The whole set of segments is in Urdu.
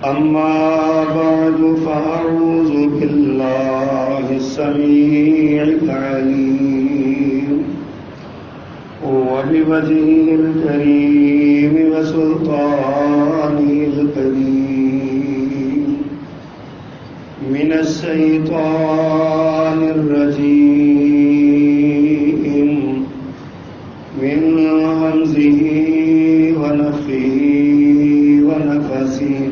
أما بعد فأعوذ بالله السميع العليم وبوجهه الكريم وسلطانه القديم من الشيطان الرجيم من همزه ونفخه ونفثه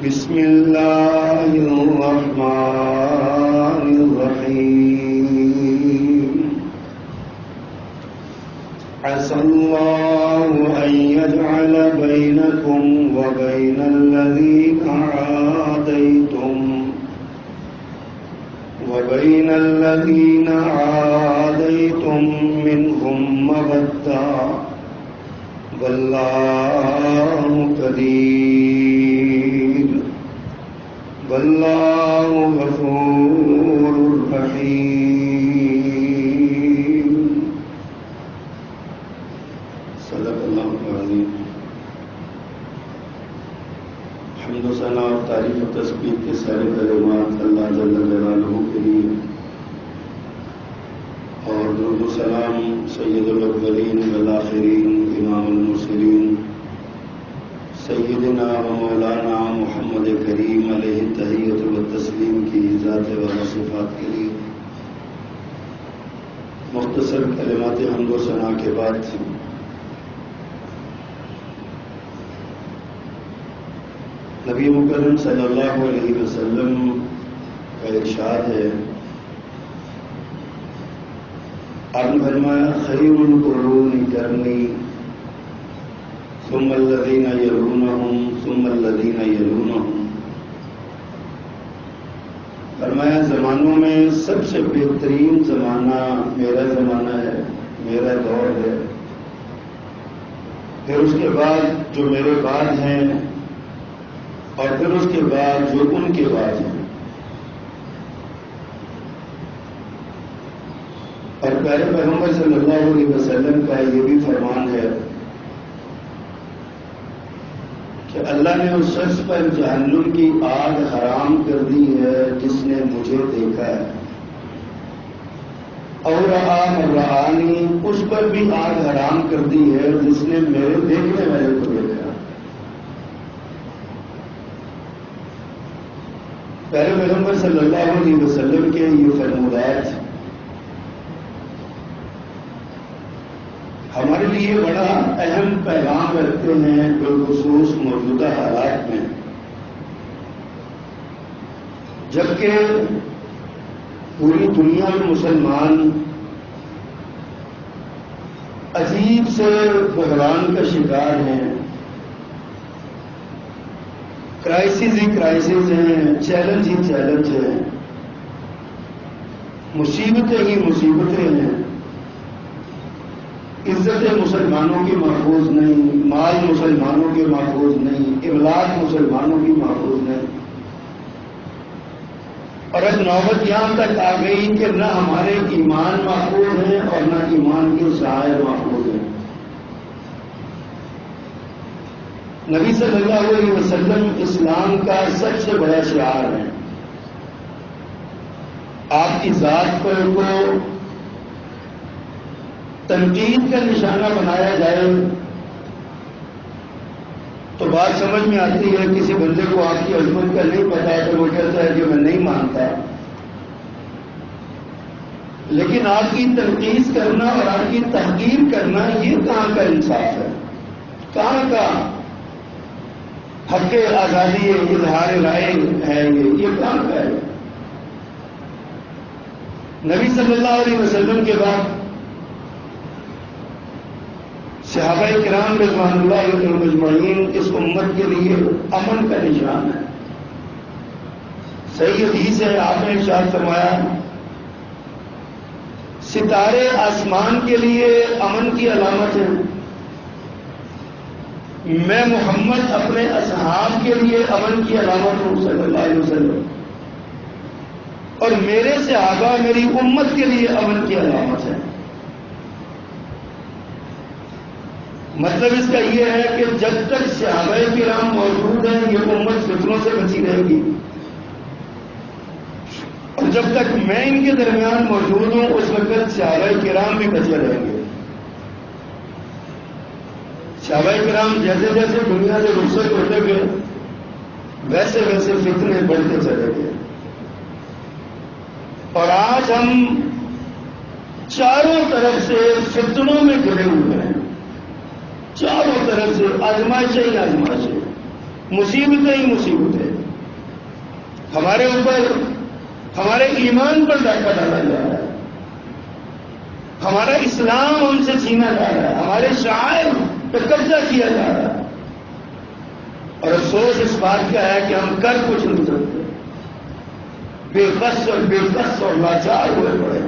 بسم الله الرحمن الرحيم عسى الله أن يجعل بينكم وبين الذين عاديتم منهم مودة والله قدير والله غفور رحيم صدق اللہ العظیم. حمد و ثنا اور تعریف و تسبیح کے سارے کلمات اللہ جل جلالہ کے لیے، اور درود و سلام سید الاولین والآخرین امام المرسلین سیدنا و مولانا محمد کریم علیہ التحیۃ والتسلیم کی ذات و صفات کے لیے مختصر کلمات حمد و ثنا کے بعد نبی مکرم صلی اللہ علیہ وسلم کا ارشاد ہے، آپ نے فرمایا خیر القرون قرنی ثم الذین یلونہم ثم الذین یلونہم. فرمایا زمانوں میں سب سے بہترین زمانہ میرا زمانہ ہے، میرا دور ہے، پھر اس کے بعد جو میرے بعد ہیں، اور پھر اس کے بعد جو ان کے بعد ہیں. اور پیارے پیغمبر صلی اللہ علیہ وسلم کا یہ بھی فرمان ہے کہ اللہ نے اس شخص پر جہنم کی آگ حرام کر دی ہے جس نے مجھے دیکھا ہے، اور رآنی اس پر بھی آگ حرام کر دی ہے جس نے میرے دیکھنے والے کو دیکھا. پیارے پیغمبر صلی اللہ علیہ وسلم کے یہ فرمودات ہمارے لیے بڑا اہم پیغام رکھتے ہیں، بالخصوص موجودہ حالات میں، جبکہ پوری دنیا میں مسلمان عجیب سے بحران کا شکار ہیں، کرائسس ہی کرائسس ہیں، چیلنج ہی چیلنج ہیں، مصیبتیں ہی مصیبتیں ہیں. عزت مسلمانوں کی محفوظ نہیں، مال مسلمانوں کے محفوظ نہیں، اولاد مسلمانوں کی محفوظ نہیں. اور اب نوبت یہاں تک آ گئی کہ نہ ہمارے ایمان محفوظ ہیں اور نہ ایمان کے شعائر محفوظ ہیں. نبی صلی اللہ علیہ وسلم اسلام کا سب سے بڑا شعار ہے. آپ کی ذات پر کو تنقید کا نشانہ بنایا جائے تو بات سمجھ میں آتی ہے. کسی بندے کو آپ کی عظمت کا نہیں پتا ہے تو وہ کہتا ہے کہ میں نہیں مانتا، لیکن آپ کی تنقید کرنا اور آپ کی تحقیر کرنا یہ کہاں کا انصاف ہے؟ کہاں کا حق آزادی اظہار رائے ہے؟ یہ کہاں کا ہے؟ نبی صلی اللہ علیہ وسلم کے بعد صحابہ کرام رضوان اللہ علیہم اجمعین اس امت کے لیے امن کا نشان ہے. صحیح حدیث ہے، آپ نے ارشاد فرمایا ستارے آسمان کے لیے امن کی علامت ہے، میں محمد اپنے اصحاب کے لیے امن کی علامت ہوں صلی اللہ علیہ وسلم، اور میرے صحابہ میری امت کے لیے امن کی علامت ہے. مطلب اس کا یہ ہے کہ جب تک صحابہ کرام موجود ہیں یہ امت فتنوں سے بچی رہے گی، اور جب تک میں ان کے درمیان موجود ہوں اس وقت صحابہ کرام بھی بچے رہیں گے۔ صحابہ کرام جیسے جیسے دنیا سے رخصت ہوتے گئے ویسے ویسے فتنے بڑھتے چلے گئے، اور آج ہم چاروں طرف سے فتنوں میں گھرے ہوئے ہیں، چاروں طرف سے آزمائشیں ہی آزمائشیں، مصیبتیں ہی مصیبتیں، ہمارے اوپر ہمارے ایمان پر ڈاکہ ڈالا جا رہا ہے، ہمارا اسلام ہم سے چھینا جا رہا ہے، ہمارے شعائر پہ قبضہ کیا جا رہا ہے، اور افسوس اس بات کا ہے کہ ہم کر کچھ نہیں سکتے، بے بس اور لاچار ہوئے پڑے۔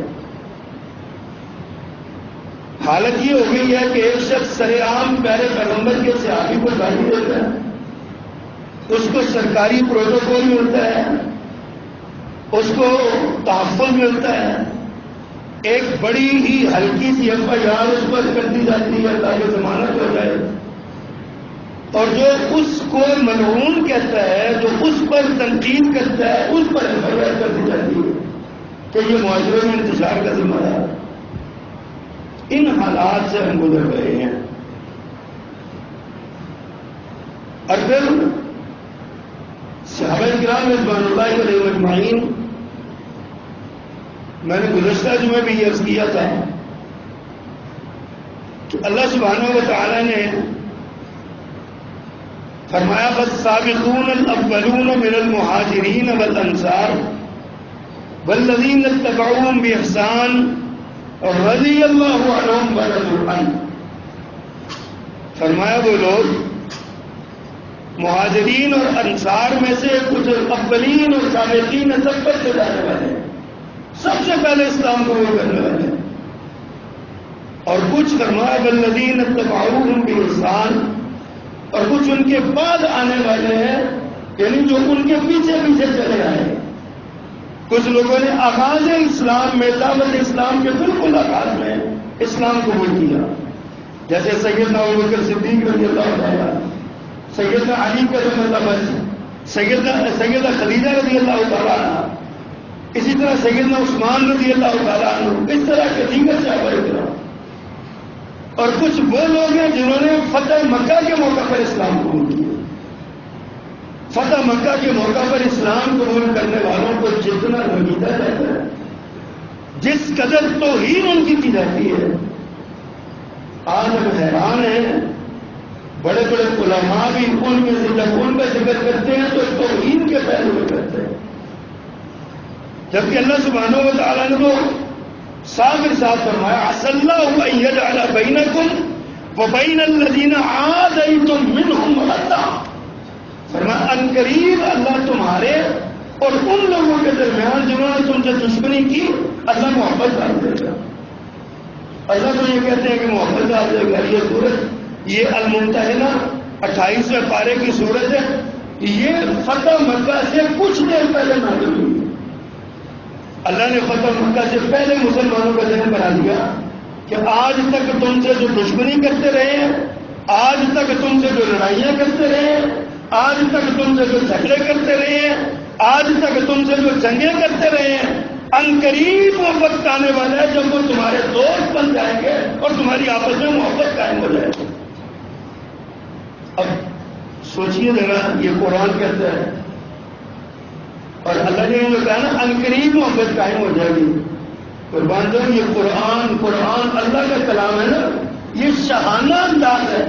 حالت یہ ہو گئی ہے کہ ایک شخص سر عام پیارے پیغمبر کے صحابی کو گالی دیتا ہے، اس کو سرکاری پروٹوکول ملتا ہے، اس کو تحفظ ملتا ہے، ایک بڑی ہی ہلکی سی FIR اس پر کر دی جاتی ہے تاکہ ضمانت ہو جائے، اور جو اس کو ملعون کہتا ہے، جو اس پر تنقید کرتا ہے، اس پر FIR کر دی جاتی ہے کہ یہ معاشرے میں انتشار کا ذمہ دار ہے۔ ان حالات سے ہم گزر رہے ہیں، اور پھر صحابہ کرام رضوان اللہ علیہ اجمعین، میں نے گزشتہ جمعے بھی یہ عرض کیا تھا کہ اللہ سبحانہ و تعالی نے فرمایا والسابقون الاولون من المہاجرین والانصار والذین اتبعوهم باحسان رضی اللہ عنہم ورضوا عنہ، فرمایا وہ لوگ مہاجرین اور انصار میں سے کچھ اولین اور سابقین سب پر سے جانے والے ہیں، سب سے پہلے اسلام قبول کرنے والے ہیں، اور کچھ فرمایا والذین اتبعوهم باحسان، اور کچھ ان کے بعد آنے والے ہیں، یعنی جو ان کے پیچھے پیچھے چلے آئے۔ کچھ لوگوں نے آغاز اسلام میں، دعوت اسلام کے بالکل آغاز میں اسلام قبول کیا، جیسے سیدنا ابوبکر صدیق رضی اللہ تعالیٰ، سیدنا علی کرم اللہ وجہ، سیدہ خدیجہ رضی اللہ تعالیٰ عنہ، اسی طرح سیدنا عثمان رضی اللہ تعالیٰ عنہ، اس طرح کے دیگر صحابہ کرام، اور کچھ وہ لوگ ہیں جنہوں نے فتح مکہ کے موقع پر اسلام قبول کیا۔ فتح مکہ کے موقع پر اسلام قبول کرنے والوں کو جتنا رنگیتا جاتا ہے، جس قدر توہین ان کی جاتی ہے، آج ہم حیران ہیں، بڑے بڑے علماء بھی ان میں سے جب ان کا ذکر کرتے ہیں تو توہین کے پہلو میں کرتے ہیں، جبکہ اللہ سبحانہ و تعالیٰ نے تو صاف ارشاد فرمایا عسى الله ان يجعل بينكم وبين الذين عاديتم منهم مودة، فرمایا ان قریب اللہ تمہارے اور ان لوگوں کے درمیان جنہوں نے تم سے دشمنی کی اللہ محبت ڈال دے گا۔ اللہ تو یہ کہتے ہیں کہ محبت ڈال دے گا۔ یہ سورت، یہ الممتحنہ 28ویں پارے کی سورت ہے، یہ فتح مکہ سے کچھ دیر پہلے نازل ہوئی۔ اللہ نے فتح مکہ سے پہلے مسلمانوں کا ذہن بنا دیا کہ آج تک تم سے جو دشمنی کرتے رہے ہیں، آج تک تم سے جو لڑائیاں کرتے رہے ہیں، آج تک تم سے جو جھگڑے کرتے رہے ہیں، آج تک تم سے جو جنگیں کرتے رہے ہیں، ان قریب وہ وقت آنے والا ہے جب وہ تمہارے دوست بن جائیں گے اور تمہاری آپس میں محبت قائم ہو جائے گی۔ اب سوچیے ذرا، یہ قرآن کہتا ہے، اور اللہ نے جو کہا نا ان قریب محبت قائم ہو جائے گی، قربان جاؤ، یہ قرآن اللہ کا کلام ہے نا، یہ شاہانہ انداز ہے۔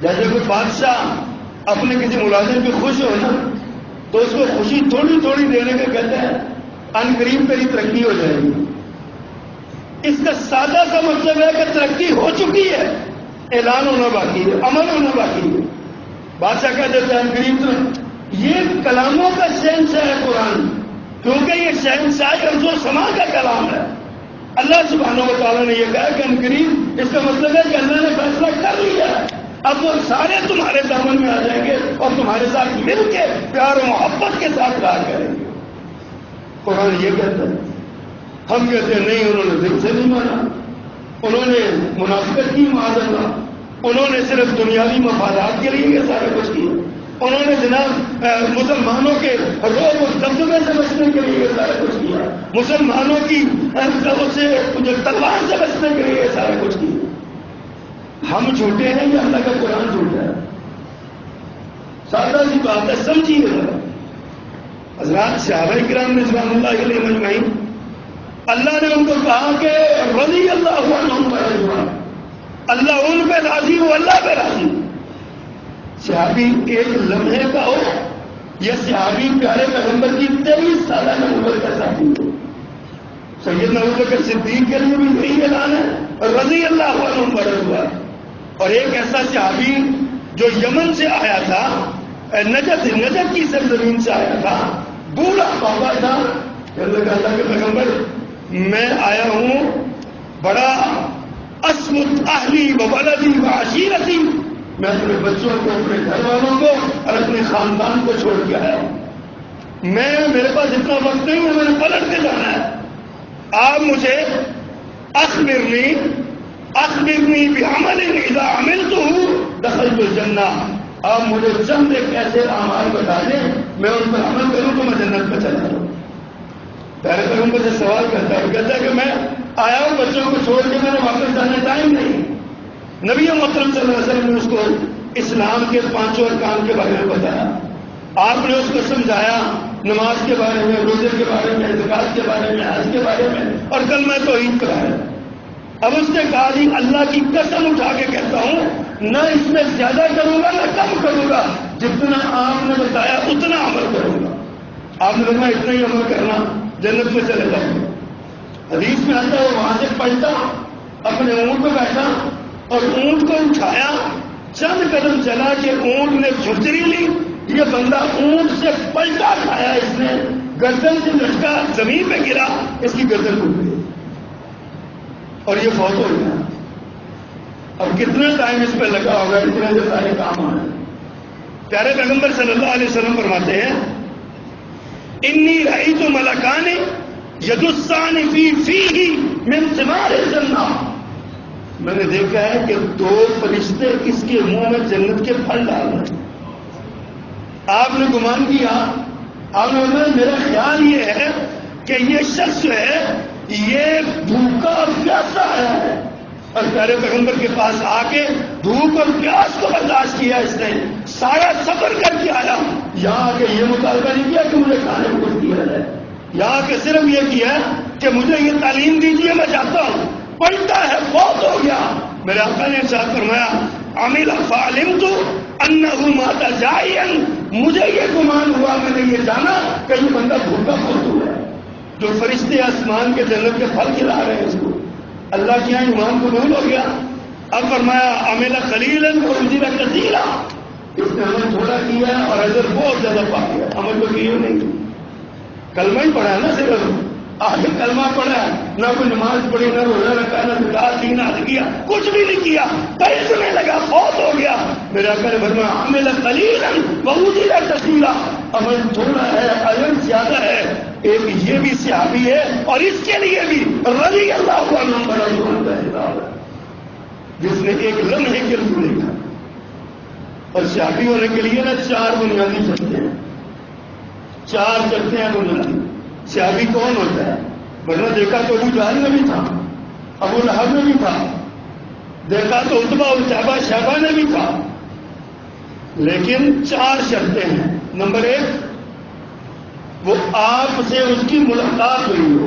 جیسے کوئی بادشاہ اپنے کسی ملازم پہ خوش ہو نا تو اس کو خوشی تھوڑی تھوڑی دینے کا کہتے ہیں ان قریب تیری ترقی ہو جائے گی۔ اس کا سادہ سا مطلب ہے کہ ترقی ہو چکی ہے، اعلان ہونا باقی ہے، عمل ہونا باقی ہے۔ بادشاہ کہہ دیتا ہے ان قریب تو یہ کلاموں کا شہنشاہ ہے قرآن، کیونکہ یہ شہنشاہ ارض و سما کا کلام ہے۔ اللہ سبحانہ و تعالیٰ نے یہ کہا کہ ان قریب، اس کا مطلب ہے کہ اللہ نے فیصلہ کر لیا ہے، اب وہ سارے تمہارے دامن میں آ جائیں گے اور تمہارے ساتھ مل کے پیار و محبت کے ساتھ کار کریں گے۔ قرآن یہ کہتا ہے، ہم کہتے ہیں نہیں، انہوں نے دل سے نہیں مانا، انہوں نے منافقت کی، معاذ اللہ، انہوں نے صرف دنیاوی مفادات کے لیے یہ سارا کچھ کیا، انہوں نے جناب مسلمانوں کے روب و دبدبے سے بچنے کے لیے یہ سارا کچھ کیا، مسلمانوں کی سے جو تلوار سے بچنے کے لیے یہ سارا کچھ کیا۔ ہم جھوٹے ہیں یا اللہ کا قرآن جھوٹا ہے؟ سادہ سی بات ہے، سمجھیے ذرا۔ حضرات صحابہ کرام رضوان اللہ علیہ مجمعین، اللہ نے ان کو کہا کہ رضی اللہ عنہم ورضوان، اللہ ان پہ راضی ہو، اللہ پہ راضی۔ صحابی ایک لمحے کا ہو یا صحابی پیارے پیغمبر کی 23 سالہ نبوت کا ساتھی ہو، سیدنا ابوبکر صدیق کے لیے بھی یہی اعلان ہے، رضی اللہ عنہم ورضوان۔ اور ایک ایسا صحابی جو یمن سے آیا تھا، نجد کی سرزمین سے آیا تھا، بوڑھا بابا تھا، اللہ کے پیغمبر میں آیا ہوں بڑا اسمت اہلی و ولدی و عشیرتی، میں اپنے بچوں کو، اپنے گھر والوں کو اور اپنے خاندان کو چھوڑ کے آیا ہوں، میرے پاس اتنا وقت نہیں ہے، میں نے پلٹ کے جانا ہے، آپ مجھے اخبرنی بعمل اذا عملته دخلت الجنہ، آپ مجھے چند ایک ایسے اعمال بتا دیں میں ان پر عمل کروں تو میں جنت میں چلا جاؤں۔ پیارے پیغمبر سے سوال کرتا ہے، کہتا ہے کہ میں آیا ہوں بچوں کو چھوڑ کے، میں نے واپس جانے ٹائم نہیں۔ نبی محترم صلی اللہ علیہ وسلم نے اس کو اسلام کے 5 ارکان کے بارے میں بتایا، آپ نے اس کو سمجھایا نماز کے بارے میں، روزے کے بارے میں، زکات کے بارے میں، حج کے بارے میں، اور کلمہ توحید کرایا۔ اب اس نے کہا جی اللہ کی قسم اٹھا کے کہتا ہوں نہ اس میں زیادہ کروں گا نہ کم کروں گا، جتنا آپ نے بتایا اتنا عمل کروں گا۔ آپ نے فرمایا اتنا ہی عمل کرنا جنت میں چلے جاؤ گے۔ حدیث میں آتا ہے وہاں سے پلٹا، اپنے اونٹ پہ بیٹھا اور اونٹ کو اٹھایا، چند قدم چلا کہ اونٹ نے جھجری لی، یہ بندہ اونٹ سے پلٹا کھایا، اس نے گردن سے لٹکا، زمین پہ گرا، اس کی گردن ٹوٹ گئی اور یہ فوت ہو گیا۔ اب کتنا ٹائم اس پہ لگا ہوگا، اتنے جو سارے کام آئے۔ پیارے پیغمبر صلی اللہ علیہ وسلم فرماتے ہیں انی رأیت ملکان یدسان فی فیہ من ثمار الجنہ، میں نے دیکھا ہے کہ 2 فرشتے اس کے منہ میں جنت کے پھل ڈال رہے ہیں۔ آپ نے گمان کیا، آپ نے فرمایا میرا خیال یہ ہے کہ یہ شخص ہے یہ بھوکا اور پیاسا آیا ہے، اور پیارے پیغمبر کے پاس آ کے بھوک اور پیاس کو برداشت کیا، اس نے سارا سفر کر کے آیا، یہاں آ کے یہ مطالبہ نہیں کیا کہ مجھے کھانے کو کچھ دیا جائے، یہاں کے صرف یہ کیا کہ مجھے یہ تعلیم دیجیے، میں چاہتا ہوں، پلٹا ہے، بہت ہو گیا۔ میرے آقا نے ارشاد فرمایا عمل فعلمت انہ مات جائعا، مجھے یہ گمان ہوا، میں نے یہ جانا کہ یہ بندہ بھوکا فوت ہوا ہے۔ جو فرشتے آسمان کے جنت کے پھل کھلا رہے ہیں اس کو، اللہ کے یہاں ایمان قبول ہو گیا۔ اب فرمایا عمل قلیلا واجر کثیرا، اس نے عمل تھوڑا کیا اور اجر بہت زیادہ پا گیا، عمل تو کیا نہیں، کلمہ ہی پڑھا ہے نا، صرف آگے کلمہ پڑھا ہے، نہ کوئی نماز پڑھی، نہ روزہ رکھا، نہ زکات دی، نہ حج کیا، کچھ بھی نہیں کیا، پیسے لگا، فوت ہو گیا۔ میرے آقا نے فرمایا عمل قلیلا واجر کثیرا، عمل تھوڑا ہے اجر زیادہ ہے۔ ایک یہ بھی صحابی ہے اور اس کے لیے بھی رضی اللہ عنہ ورضوان کا خطاب ہے، جس نے ایک لمحے کے لیے دیکھا۔ اور صحابی ہونے کے لیے نا 4 بنیادی شرطیں ہیں، 4 شرطیں ہیں بنیادی۔ صحابی کون ہوتا ہے؟ ورنہ دیکھا تو ابو جہل میں بھی تھا، ابو لہب میں بھی تھا، دیکھا تو عتبہ اور شیبہ نے بھی تھا، لیکن 4 شرطیں ہیں۔ نمبر 1، وہ آپ سے اس کی ملاقات ہوئی ہو،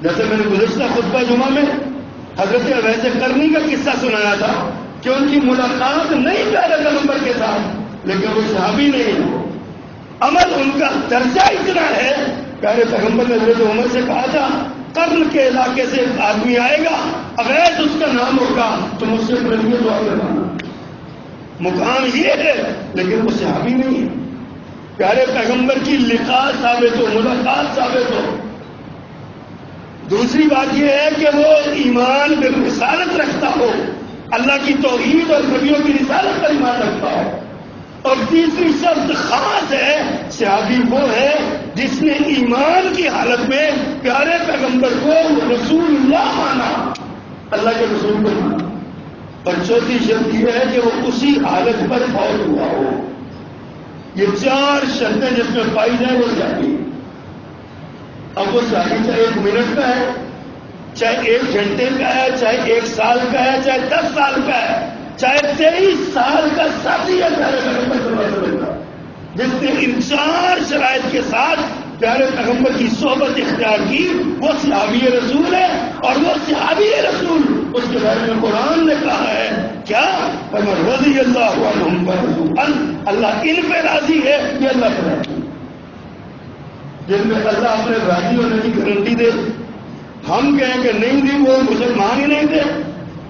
جیسے میں نے گزشتہ خطبہ جمعہ میں حضرت اویس قرنی کا قصہ سنایا تھا کہ ان کی ملاقات نہیں پیارے پیغمبر کے ساتھ، لیکن وہ صحابی نہیں ہو، عمل ان کا درجہ اتنا ہے، پیارے پیغمبر نے حضرت عمر سے کہا تھا قرن کے علاقے سے ایک آدمی آئے گا، اویس اس کا نام ہوگا، تو مجھ سے پہلے دعا کروانا۔ مقام یہ ہے لیکن وہ صحابی نہیں ہے۔ پیارے پیغمبر کی لقاء ثابت ہو، ملاقات ثابت ہو۔ دوسری بات یہ ہے کہ وہ ایمان بالرسالت رکھتا ہو، اللہ کی توحید اور نبیوں کی رسالت پر ایمان رکھتا ہو۔ اور تیسری شرط خاص ہے، صحابی وہ ہے جس نے ایمان کی حالت میں پیارے پیغمبر کو رسول اللہ مانا، اللہ کے رسول کو مانا۔ اور چوتھی شرط یہ ہے کہ وہ اسی حالت پر فوت ہوا ہو۔ یہ 4 شرطیں جس میں پائی جائیں وہ شادی. اب وہ شادی چاہے 1 منٹ کا ہے، چاہے 1 گھنٹے کا ہے، چاہے 1 سال کا ہے، چاہے 10 سال کا ہے، چاہے 23 سال کا ساتھی ہے پیارے پیغمبر صلی اللہ علیہ وسلم کا، جس نے ان 4 شرائط کے ساتھ پیارے پیغمبر کی صحبت اختیار کی، وہ صحابی رسول ہے. اور وہ صحابی رسول اس کے بارے میں قرآن نے کہا ہے کیا؟ فمن رضی اللہ عنہم ورضوا عنہ، اللہ ان پہ راضی ہے، یہ اللہ پہ راضی ہے. جن میں اللہ اپنے راضی ہونے کی گارنٹی دے، ہم کہیں کہ نہیں دی، وہ مسلمان ہی نہیں تھے،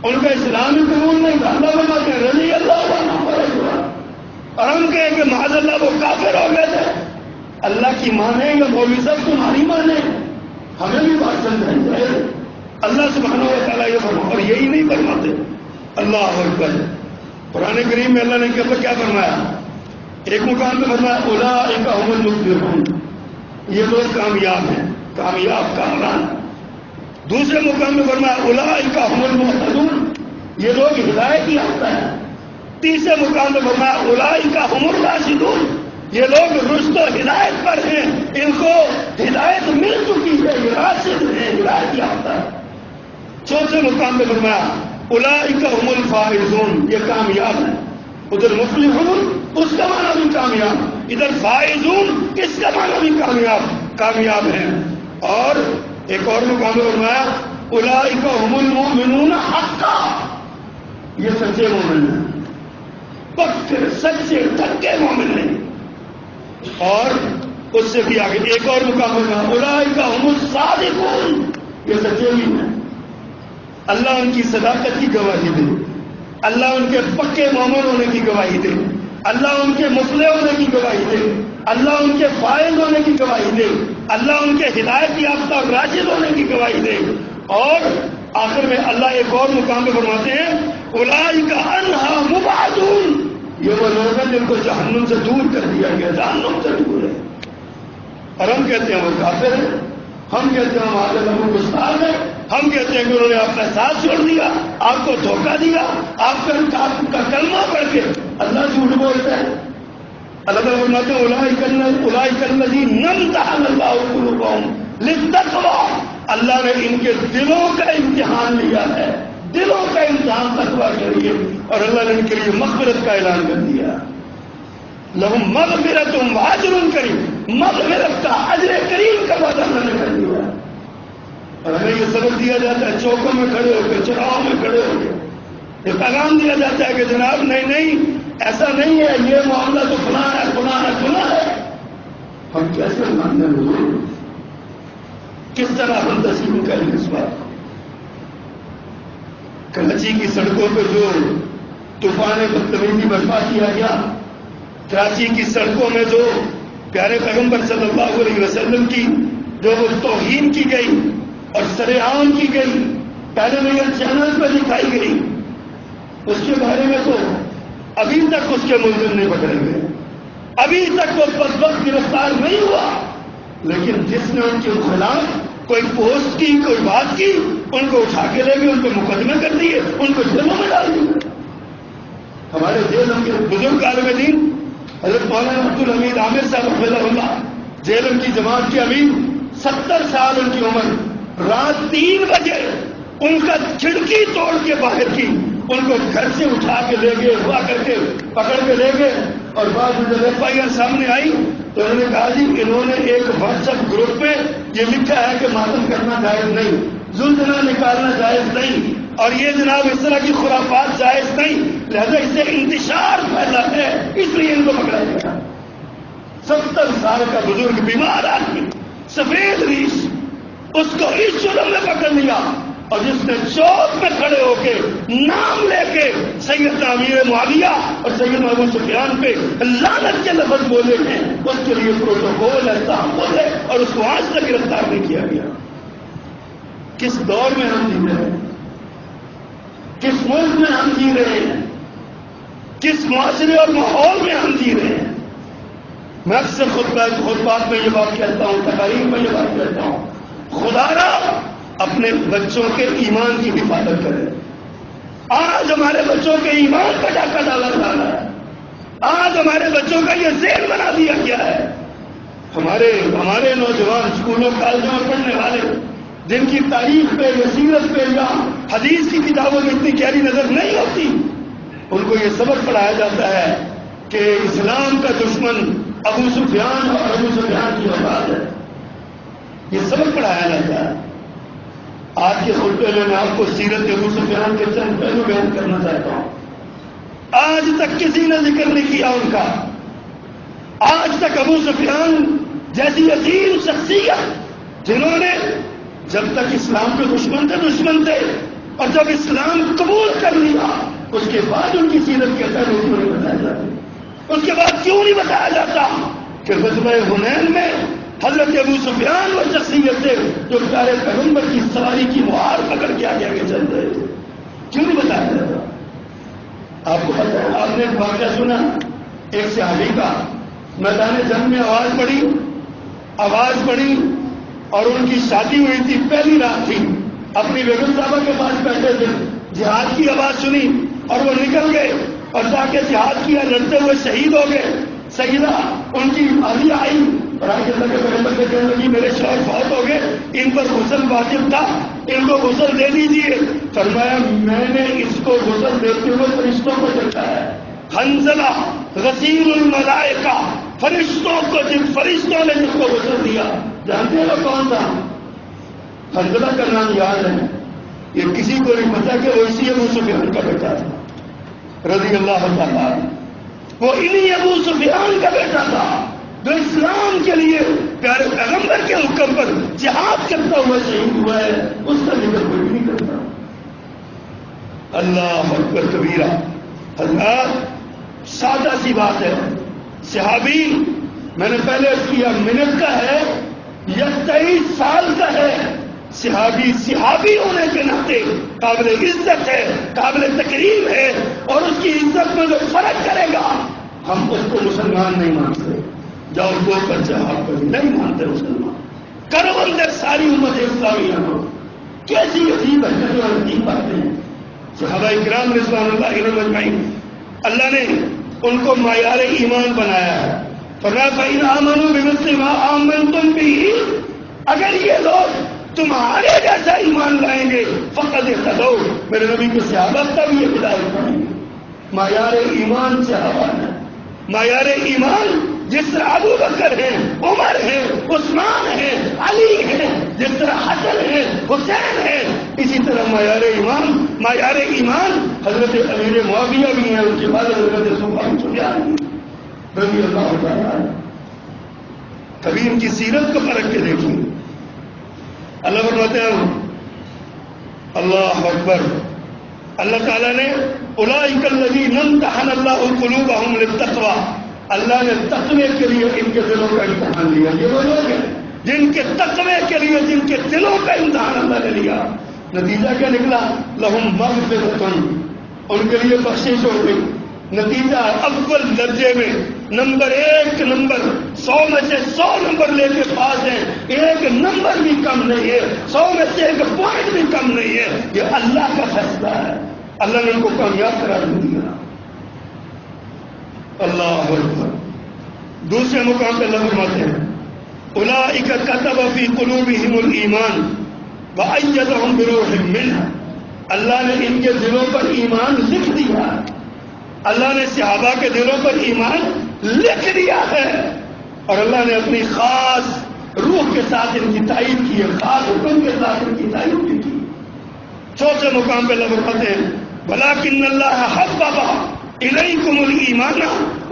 ان کا اسلام ہی قبول نہیں تھا. اللہ فرماتے ہیں رضی اللہ عنہم ورضوا عنہ. اور ہم کہیں کہ معاذ اللہ وہ کافر ہو گئے تھے. اللہ کی مانے یا مولوی صاحب تمہاری مانے، ہمیں بھی بات سمجھانی چاہیے. اللہ سبحانہ و تعالیٰ یہ فرما، اور یہی نہیں فرماتے. اللہ اکبر. قرآن کریم میں اللہ نے کیا فرمایا؟ ایک مقام پہ فرمایا اولئک هم المفلحون، یہ لوگ کامیاب ہیں، کامیاب کامران. دوسرے مقام میں فرمایا اولئک هم المهتدون، یہ لوگ ہدایت یافتہ ہیں. تیسرے مقام میں فرمایا اولئک هم الراشدون، یہ لوگ رشد و ہدایت پر ہیں، ان کو ہدایت مل چکی ہے، یہ راشد ہیں، ہدایت یافتہ ہے. چوتھے مقام میں فرمایا اولئک هم الفائزون، یہ کامیاب ہیں. ادھر مفلحون اس کا معنی بھی کامیاب، ادھر فائزون اس کا معنی بھی کامیاب ہیں. اور ایک اور مقام میں فرمایا اولئک هم المؤمنون حقا، یہ سچے مومن ہیں، پکے سچے ٹھکے مومن نہیں. اور اس سے بھی آگے ایک اور مقام میں اولئک هم الصادقون، یہ سچے بھی ہیں. اللہ ان کی صداقت کی گواہی دے، اللہ ان کے پکے مومن ہونے کی گواہی دے، اللہ ان کے مفلح ہونے کی گواہی دے، اللہ ان کے فائز ہونے کی گواہی دے، اللہ ان کے ہدایت یافتہ اور راشد ہونے کی گواہی دے. اور آخر میں اللہ ایک اور مقام پہ فرماتے ہیں اولئک عنہا مبعدون، یہ وہ لوگ ہیں جن کو جہنم سے دور کر دیا گیا، جہنم سے دور ہے. اور ہم کہتے ہیں وہ کافر ہیں، ہم کہتے ہیں ہمارے لوگ گستاخ ہیں، ہم کہتے ہیں کہ انہوں نے اپنا ساتھ چھوڑ دیا، آپ کو دھوکہ دیا، آپ کا کلمہ پڑھ کے اللہ جھوٹ بولتا ہے. اللہ تعالیٰ فرماتے ہیں اولئک الذین امتحن اللہ قلوبهم للتقوی، اللہ نے ان کے دلوں کا امتحان لیا ہے، دلوں کا امتحان تقوی کے لیے، اور اللہ نے ان کے لیے مغفرت کا اعلان کر دیا. لہم مغفرت واجر کریم، مغفرت کا اجر کریم کا وعدہ اللہ نے کر دیا. اور ہمیں یہ سبق دیا جاتا ہے چوکوں میں کھڑے ہو کے، چوراہوں میں کھڑے ہو کے، یہ پیغام دیا جاتا ہے کہ جناب نہیں ایسا نہیں ہے، یہ معاملہ تو فلاں ہے فلاں ہے فلاں ہے. ہم کیسے ماننے حضور؟ کس طرح ہم تسلیم کریں اس بات کو؟ کراچی کی سڑکوں پہ جو طوفان بدتمیزی برپا کیا گیا، کراچی کی سڑکوں میں جو پیارے پیغمبر صلی اللہ علیہ وسلم کی جو توہین کی گئی اور سرعام کی گئی، پہلے میڈیا چینل پہ دکھائی گئی، اس کے بارے میں تو ابھی تک اس کے ملزم نہیں پکڑے گئے، ابھی تک وہ بدبخت گرفتار نہیں ہوا. لیکن جس نے ان کے خلاف کوئی پوسٹ کی، کوئی بات کی، ان کو اٹھا کے لے گئے، ان پہ مقدمے کر دیے، ان کو جیلوں میں ڈال دیے. ہمارے جیلم کے بزرگ عالم دین حضرت مولانا عبد الحمید عامر صاحب حفظہ اللہ، جیلم کی جماعت کے امیر، 70 سال ان کی عمر، رات 3 بجے ان کا کھڑکی توڑ کے باہر کی، ان کو گھر سے اٹھا کے لے گئے، ہوا کر کے پکڑ کے لے گئے. اور بعد میں جب ایف آئی آر سامنے آئی تو انہوں نے کہا جی انہوں نے ایک واٹس ایپ گروپ میں یہ لکھا ہے کہ ماتم کرنا جائز نہیں، زلزلہ نکالنا جائز نہیں، اور یہ جناب اس طرح کی خرافات جائز نہیں، لہذا اس سے انتشار پھیلا ہے، اس لیے ان کو پکڑا گیا. 70 سال کا بزرگ بیمار آدمی، سفید ریش، اس کو اس جرم میں پکڑ لیا. اور جس نے چوک میں کھڑے ہو کے نام لے کے سیدنا امیر معاویہ اور سیدنا ابو سفیان پہ لعنت کے لفظ بولے ہیں، اس کے لیے پروٹوکول ہے، تحفظ ہے، اور اس کو آج تک گرفتار نہیں کیا گیا. کس دور میں ہم جی رہے ہیں؟ کس ملک میں ہم جی رہے ہیں؟ کس معاشرے اور ماحول میں ہم جی رہے ہیں؟ میں اکثر خطبات میں یہ بات کہتا ہوں، تقاریر میں یہ بات کہتا ہوں، خدا را اپنے بچوں کے ایمان کی حفاظت کرے. آج ہمارے بچوں کے ایمان کا ڈاکہ ڈالا جا رہا ہے. آج ہمارے بچوں کا یہ ذہن بنا دیا گیا ہے. ہمارے نوجوان اسکولوں کالجوں میں پڑھنے والے جن کی تاریخ پہ یا سیرت پہ یا حدیث کی کتابوں میں اتنی گہری نظر نہیں ہوتی، ان کو یہ سبق پڑھایا جاتا ہے کہ اسلام کا دشمن ابو سفیان اور ابو سفیان کی اولاد ہے. یہ سبق پڑھایا جاتا ہے. آج کے خطبے میں آپ کو سیرت ابو سفیان کے چند پہلو بیان کرنا چاہتا ہوں. آج تک کسی نے ذکر نہیں کیا ان کا. آج تک ابو سفیان جیسی عظیم شخصیت جنہوں نے جب تک اسلام کے دشمن تھے اور جب اسلام قبول کر لیا اس کے بعد ان کی سیرت کے پہلو کیوں نہیں بتایا جاتا؟ اس کے بعد کیوں نہیں بتایا جاتا کہ غزوہ حنین میں حضرت ابو سفیان وہ شخصیت تھے جو پیارے پیغمبر کی سواری کی مہار پکڑ کے آگے آگے چل رہے تھے؟ کیوں نہیں بتایا جاتا؟ آپ کو پتا ہے، آپ نے ایک واقعہ سنا ایک صحابی کا، میدان جنگ میں آواز پڑی اور ان کی شادی ہوئی تھی، پہلی رات تھی، اپنی بیگم صاحبہ کے پاس بیٹھے تھے، جہاد کی آواز سنی اور وہ نکل گئے اور جا کے جہاد کیا، لڑتے ہوئے شہید ہو گئے. سیدہ ان کی اہلیہ آئی اور آگے اللہ کے پیغمبر سے کہنے لگی میرے شوہر فوت ہو گئے، ان پر غسل واجب تھا، ان کو غسل دے دیجیے. فرمایا میں نے اس کو غسل دیتے ہوئے فرشتوں کو دیکھا ہے. حنظلہ غسیل الملائکہ، فرشتوں نے جس کو غسل دیا. جانتے ہیں وہ کون تھا؟ حنظلہ کا نام یاد ہے، یہ کسی کو نہیں پتا کہ وہ اسی ابو سفیان کا بیٹا تھا رضی اللہ تعالیٰ. وہ انہی ابو سفیان کا بیٹا تھا جو اسلام کے لیے پیارے پیغمبر کے حکم پر جہاد کرتا ہوا شہید ہوا ہے. اس کا ذکر کوئی نہیں کرتا. اللہ اکبر کبیرہ. حضرات سادہ سی بات ہے، صحابی میں نے پہلے کیا منٹ کا ہے یا 23 سال کا ہے، صحابی ہونے کے ناطے قابل عزت ہے، قابل تکریم ہے، اور اس کی عزت میں جو فرق کرے گا ہم اس کو مسلمان نہیں مانتے. جاؤ دو پر جہاد پر نہیں مانتے مسلمان. کرو اندر ساری امت اسلامیہ کو. کیسی عجیب حرکتیں اور عجیب باتیں ہیں. صحابہ کرام رضوان اللہ علیہم اجمعین، اللہ نے ان کو معیار ایمان بنایا ہے. فرمایا فَإِنْ آمَنُوا بِمِثْلِ مَا آمَنْتُمْ بِهِ، اگر یہ لوگ تمہارے جیسا ایمان لائیں گے فقد اہتدوا، میرے نبی کے صحابہ تب یہ ہدایت پائیں گے. معیار ایمان صحابہ ہے. معیار ایمان جس طرح ابو بکر ہیں، عمر ہیں، عثمان ہیں، علی ہیں، جس طرح حسن ہیں، حسین ہیں، اسی طرح معیار ایمان حضرت امیر معاویہ بھی ہیں، ان کے بعد حضرت سفیان رضی اللہ تعالیٰ. کبھی ان کی سیرت کو پرکھ کے دیکھیں. اللہ فرماتے ہیں اللہ اکبر، اللہ تعالیٰ نے اولئک الذین امتحن اللہ قلوبہم للتقوی، اللہ نے تقوی کے لیے ان کے دلوں کا امتحان لیا. یہ وہ لوگ ہیں جن کے تقوی کے لیے جن کے دلوں کا امتحان اللہ نے لیا. نتیجہ کیا نکلا؟ لہم مغفرۃ، ان کے لیے بخشش ہو گئی. نتیجہ اول درجے میں نمبر 1 100 میں سے 100 نمبر لے کے پاس ہیں. ایک نمبر بھی کم نہیں ہے، 100 میں سے ایک پوائنٹ بھی کم نہیں ہے. یہ اللہ کا فیصلہ ہے. اللہ نے ان کو کامیاب قرار دیا. اللہ اکبر. دوسرے مقام پہ اللہ فرماتے ہیں اولئک کتب فی قلوبہم الایمان وأیدہم بروح منہ، اللہ نے ان کے دلوں پر ایمان لکھ دیا. اللہ نے صحابہ کے دلوں پر ایمان لکھ دیا ہے اور اللہ نے اپنی خاص روح کے ساتھ ان کی تائید کی ہے، خاص حکم کے ساتھ ان کی تائید بھی کی. چوتھے مقام پہ اللہ فرماتے ہیں ولکن اللہ حبب الیکم الایمان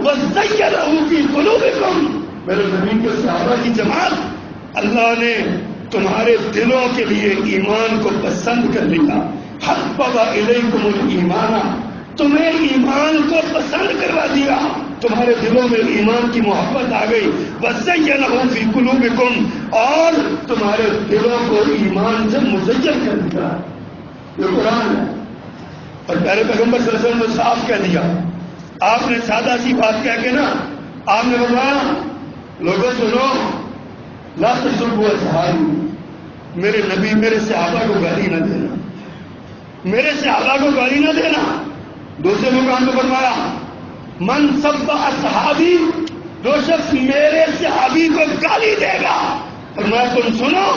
وزینہ فی قلوبکم، میرے نبی کے صحابہ کی جماعت، اللہ نے تمہارے دلوں کے لیے ایمان کو پسند کر لیا. حبب الیکم الایمان، تمہیں ایمان کو پسند کروا دیا، تمہارے دلوں میں ایمان کی محبت آ گئی. وزینہ فی قلوبکم، اور تمہارے دلوں کو ایمان سے مزین کر دیا. یہ قرآن ہے اور پیارے پیغمبر صلی اللہ علیہ وسلم نے صاف کہہ دیا. آپ نے سادہ سی بات کہہ کے نا آپ نے فرمایا لوگوں سنو لا تسبوا اصحابی، میرے نبی میرے صحابہ کو گالی نہ دینا، میرے صحابہ کو گالی نہ دینا. دوسرے مقام پہ فرمایا من سب اصحابی، جو شخص میرے صحابی کو گالی دے گا اور میں تم سنو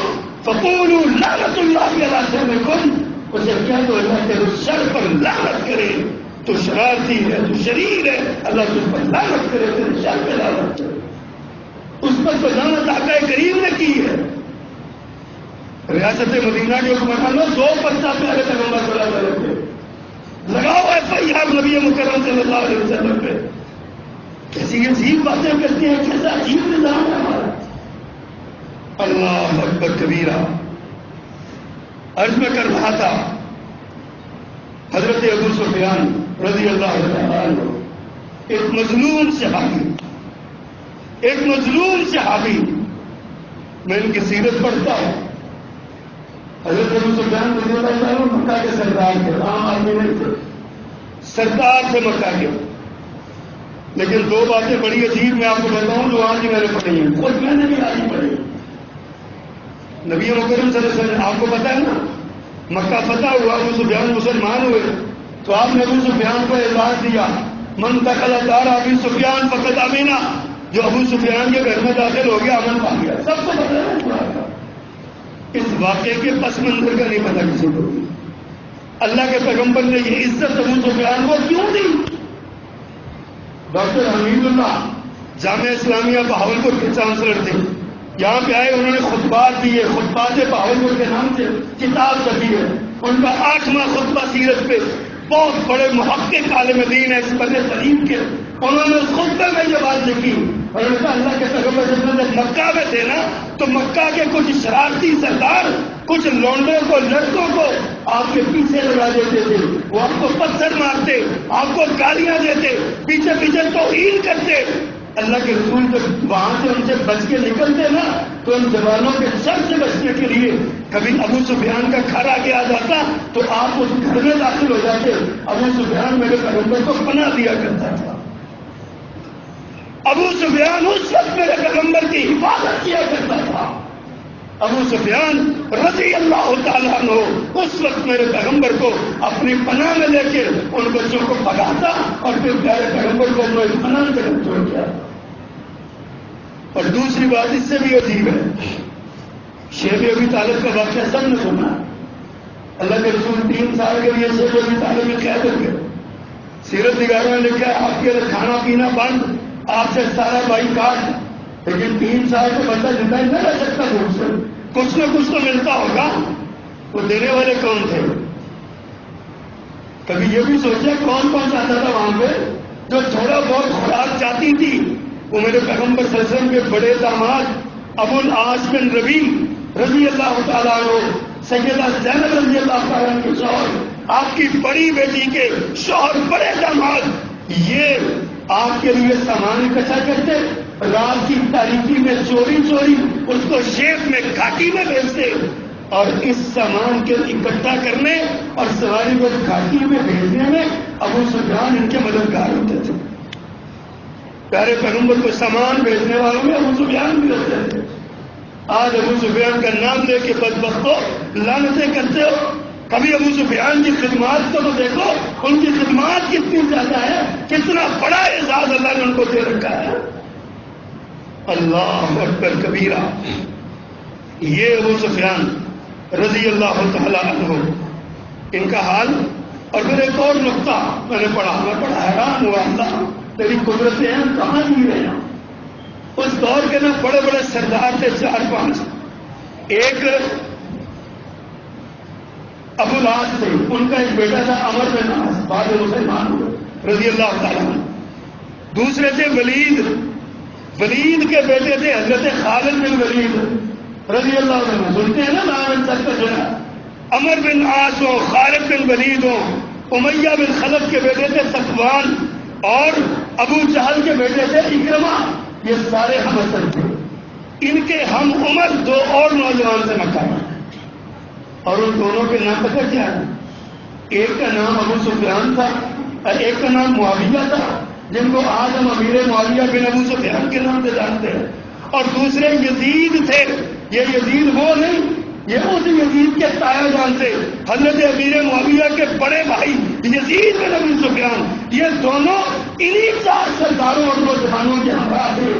فقولوا لعنت اللہ علی صاحبکم، اسے کہہ دو اللہ کے شر پر لعنت کرے، تو شرارتی ہے، تو شریر ہے، اللہ تجھ پر لعنت کرے، تیرے شر پہ لعنت کرے۔ اس پر تو لعنت آقا کریم نے کی ہے۔ ریاست مدینہ کے حکمرانوں 2 پرچہ پیارے پیغمبر صلی اللہ علیہ وسلم پہ لگاؤ FIR نبی مکرم صلی اللہ علیہ وسلم پہ۔ کیسی عجیب باتیں کرتے ہیں، کیسا عجیب نظام ہے ہمارا۔ اللہ اکبر کبیرہ۔ عرض میں کر رہا تھا حضرت ابو سفیان رضی اللہ عنہ ایک مظلوم صحابی، میں ان کی سیرت پڑھتا ہوں۔ حضرت ابو سفیان رضی اللہ عنہ مکہ کے سردار تھے، عام آدمی نہیں تھے، سردار تھے مکہ کے۔ لیکن 2 باتیں بڑی عجیب میں آپ کو بتاؤں جو آج میں نے پڑھی ہیں، خود میں نے بھی آج پڑھی۔ نبی مکرم صلی اللہ علیہ وسلم، آپ کو پتا ہے نا، مکہ فتح ہوا، ابو سفیان مسلمان ہوئے، تو آپ نے ابو سفیان کو اعزاز دیا، من دخل دار ابی سفیان فقد امنا، جو ابو سفیان کے گھر میں داخل ہو گیا امن پا گیا۔ سب کو پتا ہے قرآن کا۔ اس واقعے کے پس منظر کا نہیں پتا کسی کو بھی۔ اللہ کے پیغمبر نے یہ عزت ابو سفیان کو کیوں دی؟ ڈاکٹر حمید اللہ جامعہ اسلامیہ بہاولپور کے چانسلر تھے، یہاں پہ آئے، انہوں نے خطبات دیے، خطبات بہاولپور کے نام سے کتاب چھپی ہے، ان کا 8واں خطبہ سیرت پہ، بہت بڑے محقق عالم دین ہے اس پر ترین کے، انہوں نے اس خطبے میں یہ بات لکھی، اور انہوں نے کہا اللہ کے پیغمبر جب مکہ میں تھے نا تو مکہ کے کچھ شرارتی سردار کچھ لونڈوں کو، لڑکوں کو آپ کے پیچھے لگا دیتے تھے، وہ آپ کو پتھر مارتے، آپ کو گالیاں دیتے، پیچھے پیچھے توہین کرتے۔ اللہ کے رسول جب وہاں سے ان سے بچ کے نکلتے نا تو ان جوانوں کے شر سے بچنے کے لیے کبھی ابو سفیان کا گھر آگے آ جاتا تو آپ اس گھر میں داخل ہو جاتے۔ ابو سفیان میرے پیغمبر کو پناہ دیا کرتا تھا، ابو سفیان اس وقت میرے پیغمبر کی حفاظت کیا کرتا تھا، ابو سفیان رضی اللہ تعالیٰ عنہ اس وقت میرے پیغمبر کو اپنی پناہ میں لے کے ان بچوں کو بھگاتا اور پھر میرے پیغمبر کو اپنے پناہ کے چھوڑ دیا۔ اور دوسری بات اس سے بھی عجیب ہے، شیب ابی طالب کا واقعہ سب نے سنا۔ اللہ کے رسول 3 سال کے لیے شیب ابی طالب میں قید ہو گئے، سیرت نگاروں نے لکھا ہے آپ کے لیے کھانا پینا بند، آپ سے سارا بائی کاٹ، لیکن 3 سال کے بندہ زندہ ہی نہ رہ سکتا، بھوک سے کچھ نہ کچھ تو ملتا ہوگا۔ وہ دینے والے کون تھے؟ کبھی یہ بھی سوچا کون جاتا تھا وہاں پہ جو تھوڑا بہت خوراک چاہتی تھی؟ وہ میرے پیغمبر صلی اللہ علیہ وسلم کے بڑے داماد ابو العاص بن ربیع رضی اللہ تعالیٰ عنہ، سیدہ زینب رضی اللہ تعالیٰ عنہ کے شوہر، آپ کی بڑی بیٹی کے شوہر، بڑے داماد، یہ آپ کے لیے سامان اکٹھا کرتے، رات کی تاریکی میں چوری اس کو شیخ میں گھاٹی میں بھیجتے، اور اس سامان کے اکٹھا کرنے اور سواری کو گھاٹی میں بھیجنے میں ابو سفیان ان کے مددگار ہوتے تھے۔ پیارے پیغمبر کو سامان بھیجنے والوں میں ابو سفیان بھی ہوتے تھے۔ آج ابو سفیان کا نام لے کے بدبختوں لعنتیں کرتے ہو، کبھی ابو سفیان کی خدمات کو تو دیکھو، ان کی خدمات کتنی زیادہ ہے، کتنا بڑا اعزاز اللہ نے ان کو دے رکھا ہے۔ اللہ اکبر کبیرہ۔ یہ ابو سفیان رضی اللہ تعالیٰ عنہ ان کا حال۔ اور پھر ایک اور نقطہ میں نے پڑھا، حیران ہوا، اللہ تیری قدرتیں ہیں کہاں جی رہے ہیں۔ اس دور کے نا بڑے بڑے سردار تھے 4-5، ایک ابو العاص تھے، ان کا ایک بیٹا تھا عمر بن عاص، بعد میں مسلمان ہوئے رضی اللہ تعالیٰ عنہ۔ دوسرے تھے ولید کے بیٹے تھے حضرت خالد بن ولید رضی اللہ عنہ، سنتے ہیں نا نام ان سب کا سنا۔ عمر بن عاص ہو، خالد بن ولید ہو، امیہ بن خلف کے بیٹے تھے صفوان، اور ابو جہل کے بیٹے تھے اکرمہ، یہ سارے ہم اثر تھے۔ ان کے ہم عمر 2 اور نوجوان سے مکہ میں، اور ان دونوں کے نام پتہ کیا ہے؟ ایک کا نام ابو سفیان تھا اور ایک کا نام معاویہ تھا، جن کو آج ہم امیر معاویہ بن ابو سفیان کے نام سے جانتے ہیں، اور دوسرے یزید تھے۔ یہ یزید وہ نہیں، یہ اس یزید کے تایا جان تھے، حضرت امیر معاویہ کے بڑے بھائی یزید بن ابی سفیان، یہ دونوں انہی 4 سرداروں اور نوجوانوں کے ہمراہ تھے.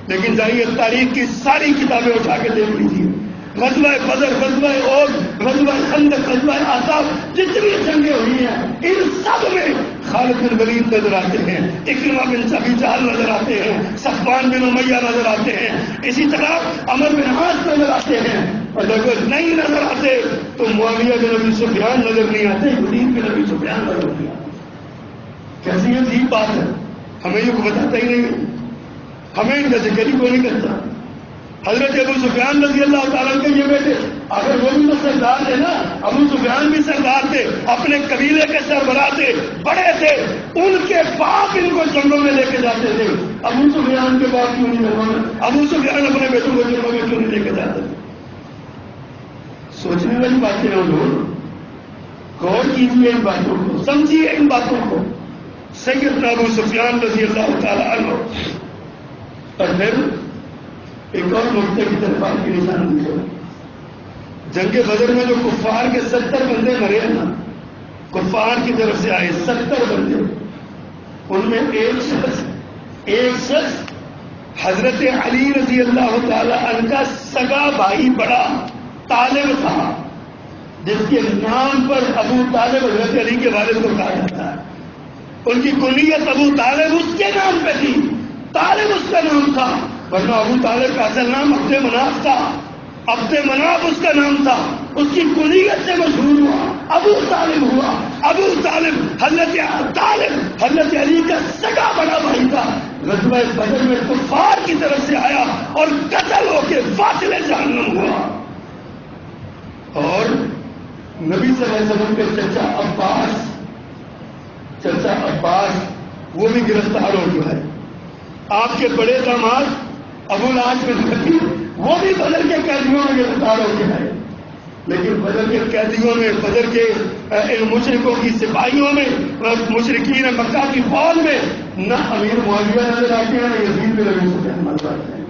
لیکن جائیے تاریخ کی ساری کتابیں اٹھا کے دیکھ لیجیے، غزوہ بدر، غزوہ احد، غزوہ خندق، غزوہ احزاب، جتنی جنگیں ہوئی ہیں ان سب میں خالد بن ولید نظر آتے ہیں، اکرمہ بن ابی جہل نظر آتے ہیں، صفوان بن امیہ نظر آتے ہیں، اسی طرح عمرو بن عاص نظر آتے ہیں. اور اگر نہیں نظر آتے تو معاویہ بن ابی سفیان نظر نہیں آتے، ولید بن ابی سفیان نظر نہیں آتے. کیسی عجیب بات ہے، ہمیں یہ بتاتا ہی نہیں، ہمیں ان کا ذکر ہی کوئی نہیں کرتا. حضرت ابو سفیان رضی اللہ تعالیٰ کے یہ بیٹے، اگر وہ بھی تو سردار تھے نا، ابو سفیان بھی سردار تھے، اپنے قبیلے کے سربراہ تھے، بڑے تھے، ان کے باپ ان کو جنگوں میں لے کے جاتے تھے. ابو سفیان کے باپ کیوں نہیں جنگوں میں، ابو سفیان اپنے بیٹوں کو جنگوں میں کیوں نہیں لے کے جاتے تھے؟ سوچنے والی باتیں ہیں لوگ، غور کیجیے ان باتوں کو، سمجھیے ان باتوں کو. سیدنا ابو سفیان رضی اللہ تعالیٰ عنہ. اور پھر ایک اور نقطے کی طرف آپ کی نشاندہی ہے. جنگ بدر میں جو کفار کے 70 بندے مرے ہیں نا، کفار کی طرف سے آئے 70 بندے، ان میں ایک شخص حضرت علی رضی اللہ تعالی عنہ کا سگا بھائی بڑا طالب تھا، جس کے نام پر ابو طالب حضرت علی کے والد کو کہا جاتا ہے. ان کی کنیت ابو طالب اس کے نام پہ تھی، طالب اس کا نام تھا، ورنہ ابو طالب کا اصل نام عبد مناف تھا، عبد مناف اس کا نام تھا. اس کی کنیت سے مشہور ہوا، ابو طالب ہوا. ابو طالب حضرت علی کا سگا بڑا بھائی تھا. غزوہ بدر میں کفار کی طرف سے آیا اور قتل ہو کے واصل جہنم ہوا. اور نبی صلی اللہ علیہ وسلم کے چچا عباس وہ بھی گرفتار ہو گیا ہے. آپ کے بڑے داماد ابو العاص بن حکیم وہ بھی بدر کے قیدیوں میں گرفتار ہو گیا ہے. لیکن بدر کے قیدیوں میں، بدر کے ان مشرکوں کی سپاہیوں میں، مشرکین مکہ کی فوج میں نہ امیر معاویہ نظر آتے ہیں نہ یزید بن ابی سفیان نظر آتے ہیں.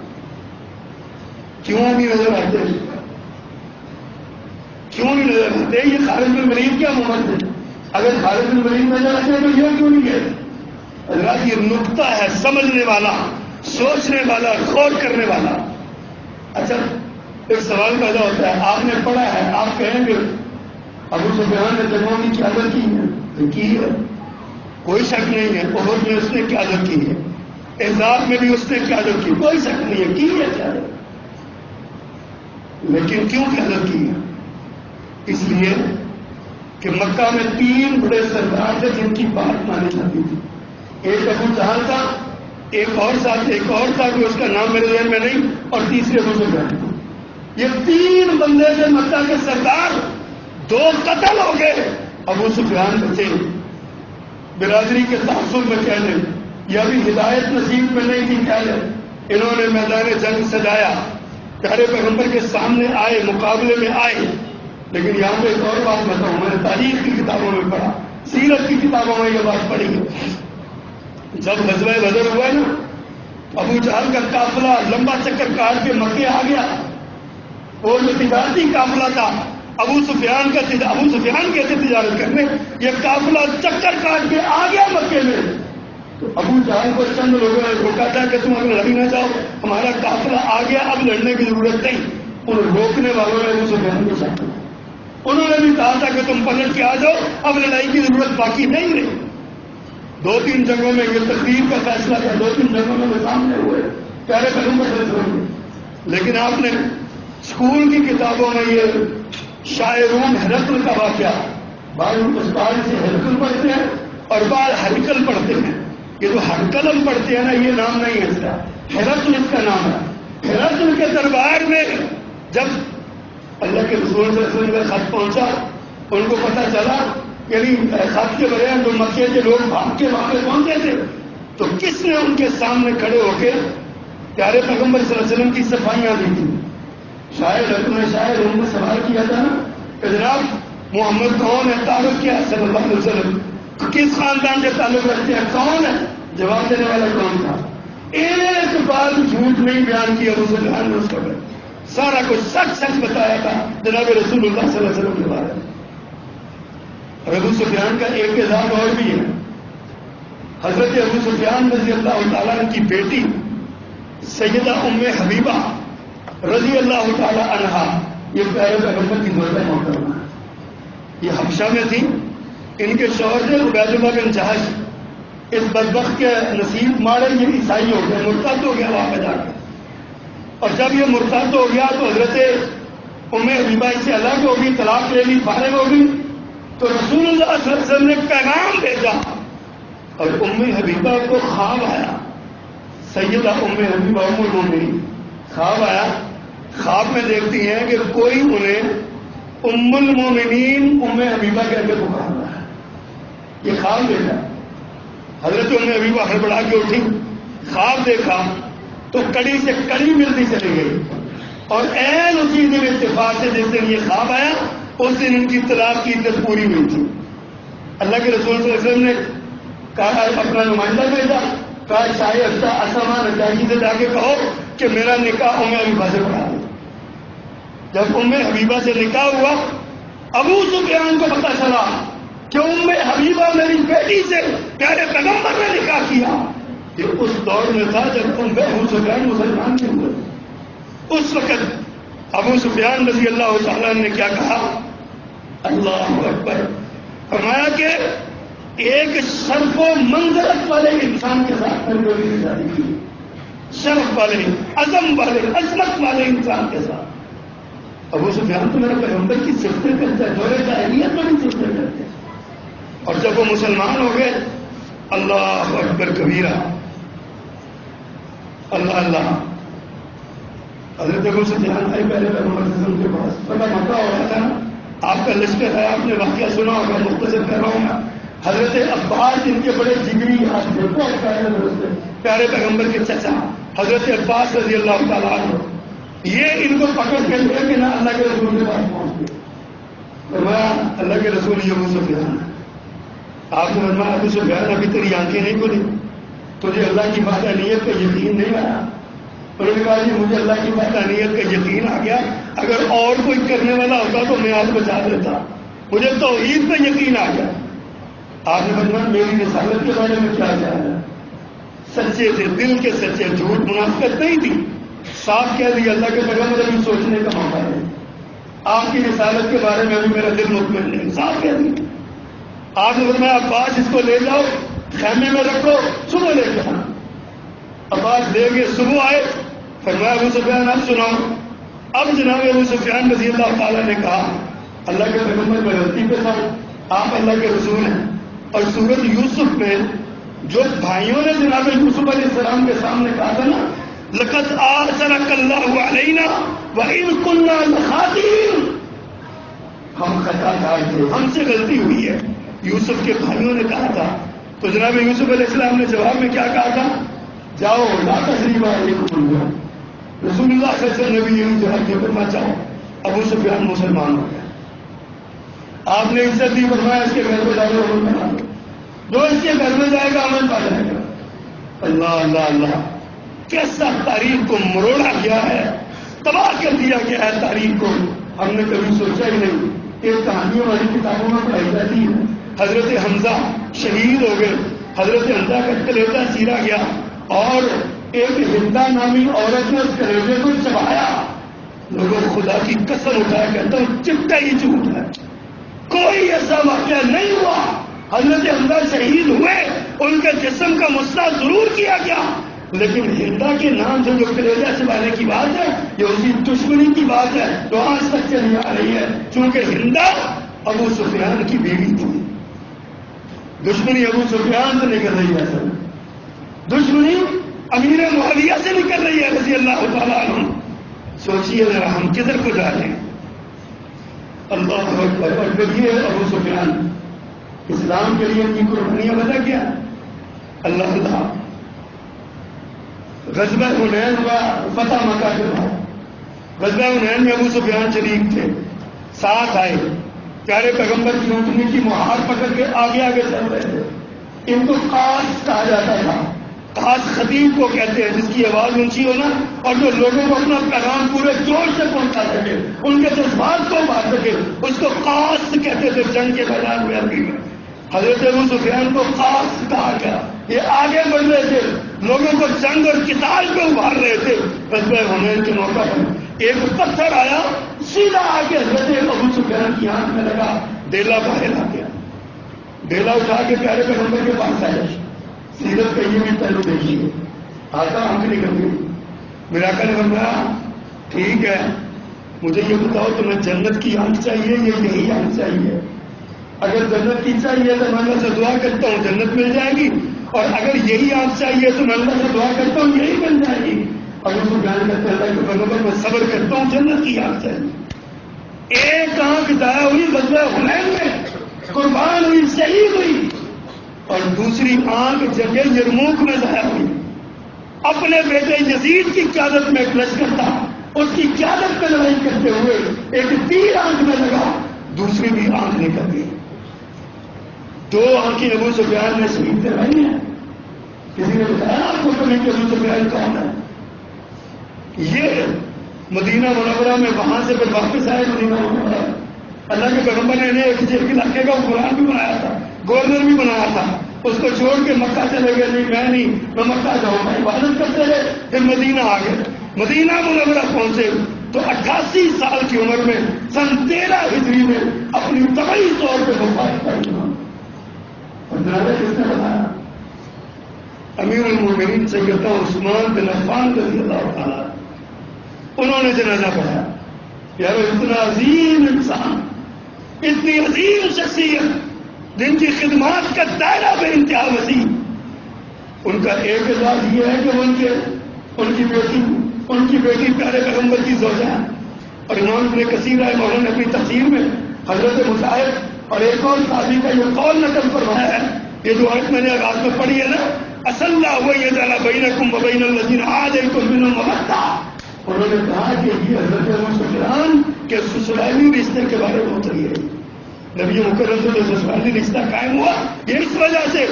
کیوں نہیں نظر آتے؟ کیوں نہیں نظر آتے؟ یہ خالد بن ولید کیا محمد ہے؟ اگر خالد بن ولید نظر آتے ہیں تو یہ کیوں نہیں ہے؟ اللہ یہ نقطہ ہے سمجھنے والا، سوچنے والا، غور کرنے والا. اچھا ایک سوال پیدا ہوتا ہے، آپ نے پڑھا ہے، آپ کہیں گے ابو سفیان نے جنگوں کی قیادت کی ہے، کی ہے، کوئی شک نہیں ہے. احد میں اس نے قیادت کی ہے، احزاب میں بھی اس نے قیادت کی، کوئی شک نہیں ہے، کی ہے قیادت. لیکن کیوں قیادت کی ہے؟ اس لیے کہ مکہ میں 3 بڑے سردار تھے جن کی بات مانی جاتی تھی. ایک ابو جہل تھا، ایک اور تھا کہ اس کا نام میرے ذہن میں نہیں، اور تیسرے ابو سفیان. یہ 3 بندے تھے مکہ کے سردار، 2 قتل ہو گئے. ابو سفیان بچے، برادری کے تعصب میں کہہ لیں یا بھی ہدایت نصیب میں نہیں تھی کہہ لیں. انہوں نے میدان جنگ سجایا، پیارے پیغمبر کے سامنے آئے، مقابلے میں آئے. لیکن یہاں پہ ایک اور بات بتاؤں، میں نے تاریخ کی کتابوں میں پڑھا، سیرت کی کتابوں میں یہ بات پڑھی ہے. جب غزوہ بدر ہوا نا، ابو جہل کا قافلہ لمبا چکر کاٹ کے مکے آ گیا. وہ جو تجارتی قافلہ تھا، ابو سفیان گئے تھے تجارت کرنے، یہ قافلہ چکر کاٹ کے آ گیا مکے میں. تو ابو جہل کو چند لوگوں نے روکا تھا کہ تم اگر لڑی نہ جاؤ، ہمارا قافلہ آ گیا، اب لڑنے کی ضرورت نہیں. ان روکنے والوں نے ابو سفیان کو ساتھ، انہوں نے بھی کہا تھا کہ تم پلٹ کے آ جاؤ، اب لڑائی کی ضرورت باقی نہیں رہی. 2-3 جنگوں میں یہ تقریر کا فیصلہ تھا، 2-3 جنگوں میں وہ سامنے ہوئے پیارے پیغمبر صلی اللہ علیہ وسلم. لیکن آپ نے اسکول کی کتابوں میں یہ شاعرون ہرقل کا واقعہ، بعض استاد سے ہرقل پڑھتے ہیں اور بعض ہرقل پڑھتے ہیں. یہ جو ہرقل ہم پڑھتے ہیں نا، یہ نام نہیں ہے اس کا، ہرقل اس کا نام ہے. ہرقل کے دربار میں جب اللہ کے رسول صلی اللہ علیہ وسلم کا خط پہنچا، ان کو پتہ چلا، یعنی خط کے بغیر جو مکے کے لوگ بھاگ کے وہاں پہ پہنچے تھے، تو کس نے ان کے سامنے کھڑے ہو کے پیارے پیغمبر صلی اللہ علیہ وسلم کی صفائیاں دی تھی. شاعر ان کو سوال کیا تھا نا کہ جناب محمد کون ہے، تعارف کیا صلی اللہ علیہ وسلم، کس خاندان کے تعلق رکھتے ہیں، کون ہے؟ جواب دینے والا کون تھا؟ ایک بات جھوٹ نہیں بیان کی ابو سفیان نے اس کو، سارا کچھ سچ بتایا تھا جناب رسول اللہ صلی اللہ علیہ وسلم کے بارے میں. اور ابو سفیان کا ایک کردار اور بھی ہے. حضرت ابو سفیان رضی اللہ تعالیٰ کی بیٹی سیدہ ام حبیبہ رضی اللہ تعالیٰ عنہا یہ پیارے پیغمبر کی زوجہ محترمہ ہے. یہ حبشہ میں تھی. ان کے شوہر تھے عبید اللہ بن جہش. اس بدبخت کے نصیب مارے یہ عیسائی ہو گئے, مرتد ہو گیا وہاں پہ جا کے. اور جب یہ مرتد ہو گیا تو حضرت ام حبیبہ اس سے الگ ہو گئی, طلاق لے لی, فارغ ہو گئی. تو رسول اللہ صلی اللہ علیہ وسلم نے پیغام بھیجا اور ام حبیبہ کو خواب آیا. سیدہ ام حبیبہ ام المومنین خواب آیا. خواب میں دیکھتی ہیں کہ کوئی انہیں ام المومنین ام حبیبہ کہہ کے پکار رہا ہے. یہ خواب دیکھا. حضرت ام حبیبہ ہڑبڑا کے اٹھی, خواب دیکھا تو کڑی سے کڑی ملتی چلی گئی. اور عین اسی دن اتفاق سے جس دن یہ خواب آیا اس دن ان کی طلاق کی عدت پوری ہوئی تھی. اللہ کے رسول صلی اللہ علیہ وسلم نے کہا, اپنا نمائندہ بھیجا, کہا شاید اسما نجاشی سے جا کے کہو کہ میرا نکاح ام حبیبہ سے پڑھا دے. جب ام حبیبہ سے نکاح ہوا, ابو سفیان کو پتہ چلا کہ ام حبیبہ میری بیٹی سے پیارے پیغمبر نے نکاح کیا. یہ اس دور میں تھا جب ابو سفیان مسلمان نہیں ہوئے. اس وقت ابو سفیان رضی اللہ تعالیٰ نے کیا کہا, اللہ اکبر, فرمایا کہ ایک شرف و منزلت والے انسان کے ساتھ میں نے شادی کی. شرف والے, عظم والے, عظمت والے انسان کے ساتھ. ابو سفیان تو میرے پیغمبر کی صفتیں کرتا ہے, دور جاہلیت میں بھی صفتیں کرتے ہیں. اور جب وہ مسلمان ہو گئے, اللہ اکبر کبیرہ, اللہ اللہ. حضرت ابو سفیان آئے پہلے پیغمبر صلی اللہ علیہ وسلم کے پاس. پتہ مکہ ہو رہا تھا نا, آپ کا لشکر ہے, آپ نے واقعہ سنا ہوگا, مختصر کر رہا ہوں میں. حضرت عباس ان کے بڑے جگری آدمی, بہت پیارے پیغمبر کے چچا حضرت عباس رضی اللہ تعالیٰ عنہ, یہ ان کو پکڑ کے لے کے نا اللہ کے رسول کے پاس پہنچ گئے. فرمایا اللہ کے رسول یہ ابو سفیان ہے. آپ نے فرمایا ابو سفیان ابھی تیری آنکھیں نہیں کھلی, تجھے اللہ کی وحدانیت کا یقین نہیں آیا. انہوں نے کہا جی مجھے اللہ کی وحدانیت کا یقین آ گیا, اگر اور کوئی کرنے والا ہوتا تو میں آپ بچا دیتا, مجھے توحید پہ یقین آ گیا. آپ نے فرمایا میری رسالت کے بارے میں کیا خیال ہے. سچے تھے, دل کے سچے, جھوٹ منافقت نہیں تھی. صاف کہہ دیا اللہ کے پیغمبر ابھی سوچنے کا موقع ہے, آپ کی رسالت کے بارے میں ابھی میرا دل مطمئن نہیں. صاف کہہ دیا. آپ نے فرمایا عباس اس کو لے جاؤ, خیمے میں رکھو, صبح لے کے آنا. عباس لے گئے, صبح آئے. فرمایا ابو سفیان اب سناؤ. اب جناب ابو سفیان رضی اللہ تعالیٰ نے کہا اللہ کے پیغمبر میں غلطی پہ تھا, آپ اللہ کے رسول ہیں. اور سورۃ یوسف میں جو بھائیوں نے جناب یوسف علیہ السلام کے سامنے کہا تھا نا, لقد آثرک اللہ علینا وإن كنا لخاطئین, ہم خطا کار تھے, ہم سے غلطی ہوئی ہے. یوسف کے بھائیوں نے کہا تھا. تو جناب یوسف علیہ السلام نے جواب میں کیا کہا تھا, جاؤ لا تثریب علیکم. رسول اللہ صلی اللہ علیہ وسلم نے بھی یہی جواب دیا, فرمایا جاؤ. ابو سفیان مسلمان ہو گیا. آپ نے عزت دی, فرمایا اس کے گھر میں جاؤ, عمل بنا دو, جو اس کے گھر میں جائے گا عمل پا جائے گا. اللہ اللہ اللہ, کیسا تاریخ کو مروڑا گیا ہے, تباہ کر دیا گیا ہے تاریخ کو. ہم نے کبھی سوچا ہی نہیں. ایک کہانی ہماری کتابوں میں پڑھائی جاتی ہے, حضرت حمزہ شہید ہو گئے, حضرت حمزہ کا کلیجہ چیرا گیا اور ایک ہندا نامی عورت نے اس کلیجے کو چبایا. لوگوں خدا کی قسم اٹھایا, کہتا ہوں چپٹا ہی جھوٹ ہے, کوئی ایسا واقعہ نہیں ہوا. حضرت حمزہ شہید ہوئے, ان کے جسم کا مسئلہ ضرور کیا گیا, لیکن ہندا کے نام سے جو کلیجہ چبانے کی بات ہے یہ اسی دشمنی کی بات ہے جو آج تک چلی آ رہی ہے. چونکہ ہندا ابو سفیان کی بیوی تھی. دشمنی ابو سفیان سے نکل رہی ہے, سر دشمنی امیر معاویہ سے نکل رہی ہے رضی اللہ تعالیٰ عنہ. سوچیے ذرا ہم کدھر کو جا رہے ہیں. اللہ اکبر. اور دیکھیے ابو سفیان اسلام کے لیے ان کی قربانیاں بتا کیا. اللہ اللہ, غزوہ حنین ہوا فتح مکہ کے بعد. غزوہ حنین میں ابو سفیان شریک تھے, ساتھ آئے, پیارے پیغمبر کی اونٹنی کی مہار پکڑ کے آگے آگے چل رہے تھے. ان کو قاص کہا جاتا تھا. خاص خطیب کو کہتے ہیں جس کی آواز اونچی ہو نا اور جو لوگوں کو اپنا پیغام پورے جوش سے پہنچا سکے، ان کے جذبات کو ابھار سکے، اس کو خاص کہتے تھے جنگ کے میدان میں عربی میں۔ حضرت ابو سفیان کو خاص کہا گیا، یہ آگے بڑھ رہے تھے، لوگوں کو جنگ اور قتال پہ ابھار رہے تھے۔ غزوہ حنین کے موقع پر ایک پتھر آیا، سیدھا آ کے حضرت ابو سفیان کی آنکھ میں لگا، ڈیلا باہر آ گیا۔ ڈیلا اٹھا کے پیارے پیغمبر کے پاس آیا، سیرت کا یہ بھی پہلو دیکھیے، آتا آنکھ نکل گئی۔ میرا آقا نے فرمایا ٹھیک ہے، مجھے یہ بتاؤ تمہیں جنت کی آنکھ چاہیے یا یہی آنکھ چاہیے؟ اگر جنت کی چاہیے تو میں اللہ سے دعا کرتا ہوں جنت مل جائے گی، اور اگر یہی آنکھ چاہیے تو میں اللہ سے دعا کرتا ہوں یہی مل جائے گی۔ اور اس کو بیان کرتے اللہ کے پیغمبر میں صبر کرتا ہوں جنت کی آنکھ چاہیے۔ ایک آنکھ ضائع ہوئی غزوہ حنین میں، قربان ہوئی، شہید ہوئی، اور دوسری آنکھ جنگ یرموک میں ضائع ہوئی۔ اپنے بیٹے یزید کی قیادت میں ایک لشکر تھا، اس کی قیادت میں لڑائی کرتے ہوئے ایک تیر آنکھ میں لگا، دوسری بھی آنکھ نکل گئی۔ دو آنکھیں ابو سفیان نے شہید کروائی ہیں۔ کسی نے بتایا آپ کو کبھی کہ ابو سفیان کون ہے؟ یہ مدینہ منورہ میں وہاں سے پھر واپس آئے مدینہ منورہ، اللہ کے پیغمبر نے انہیں ایک علاقے کا قرآن بھی بنایا تھا، گورنر بھی بنایا تھا، اس کو چھوڑ کے مکہ چلے گئے، نہیں میں مکہ جاؤں گا، عبادت کرتے رہے، پھر مدینہ آ گئے۔ مدینہ منورہ پہنچے تو 88 سال کی عمر میں سن 13 ہجری میں اپنی طبعی طور پہ وفات پائی۔ اور جنازہ کس نے بتایا؟ امیر المومنین سیدنا عثمان بن عفان رضی اللہ تعالیٰ، انہوں نے جنازہ پڑھایا۔ یار اتنا عظیم انسان، اتنی عظیم شخصیت جن کی خدمات کا دائرہ بے انتہا وسیع، ان کا ایک اعزاز یہ ہے کہ ان کی بیٹی پیارے پیغمبر کی زوجہ، اور امام ابن کثیر رحمہ اللہ نے اپنی تفسیر میں حضرت مجاہد اور ایک اور صحابی کا یہ قول نقل فرمایا ہے، یہ جو آیت میں نے آغاز میں پڑھی ہے نا، اصل اللہ یجعل بینکم وبین الذین عادیتم منہم مودہ، انہوں نے کہا کہ یہ حضرت ابو سفیان کے سسرالی رشتے کے بارے میں اتری ہے۔ نبی مکرم سے جو سسرالی رشتہ قائم ہوا یہ اس وجہ سے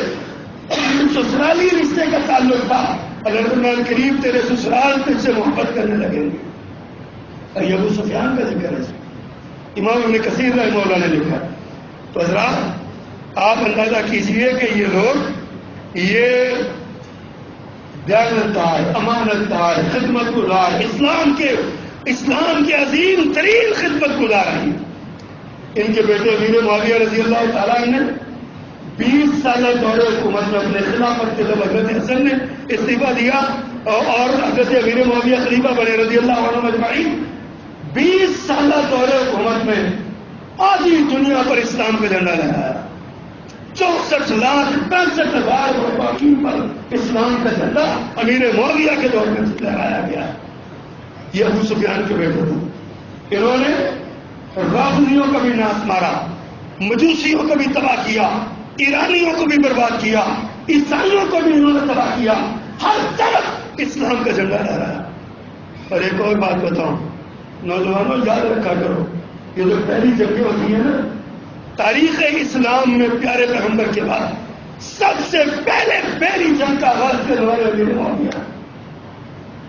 سسرالی رشتے کا تعلق تھا، اللہ الرحمن کریم تیرے سسرال تجھ سے محبت کرنے لگیں گے۔ اور یہ ابو سفیان کا ذکر ہے، امام ابن کثیر رحمہ اللہ نے لکھا۔ تو حضرات آپ اندازہ کیجئے کہ یہ لوگ یہ دیانتدار، امانت دار، خدمت گزار، اسلام کے عظیم ترین خدمت گزار ہیں۔ ان کے بیٹے امیر معاویہ رضی اللہ تعالیٰ نے 20 سالہ دور حکومت میں اپنے خلافت کے جب حضرت حسن نے استعفیٰ دیا اور حضرت امیر معاویہ خلیفہ بنے رضی اللہ عنہ اجمعین، 20 سالہ دور حکومت میں آدھی دنیا پر اسلام کا جھنڈا لہرایا، 64,65,000 باقی پر اسلام کا جھنڈا امیر معاویہ کے دور میں لہرایا گیا۔ یہ ابو سفیان کے بیٹے تھے، انہوں نے رافضیوں کو بھی ناس مارا، مجوسیوں کو بھی تباہ کیا، ایرانیوں کو بھی برباد کیا، عیسائیوں کو بھی انہوں نے تباہ کیا، ہر طرف اسلام کا جھنڈا لہرایا۔ اور ایک اور بات بتاؤں نوجوانوں، یاد رکھا کرو، یہ جو پہلی جنگیں ہوتی ہیں نا تاریخ اسلام میں پیارے پیغمبر کے بعد سب سے پہلے پہلی جنگ کا آغاز کرنے والے امیر معاویہ،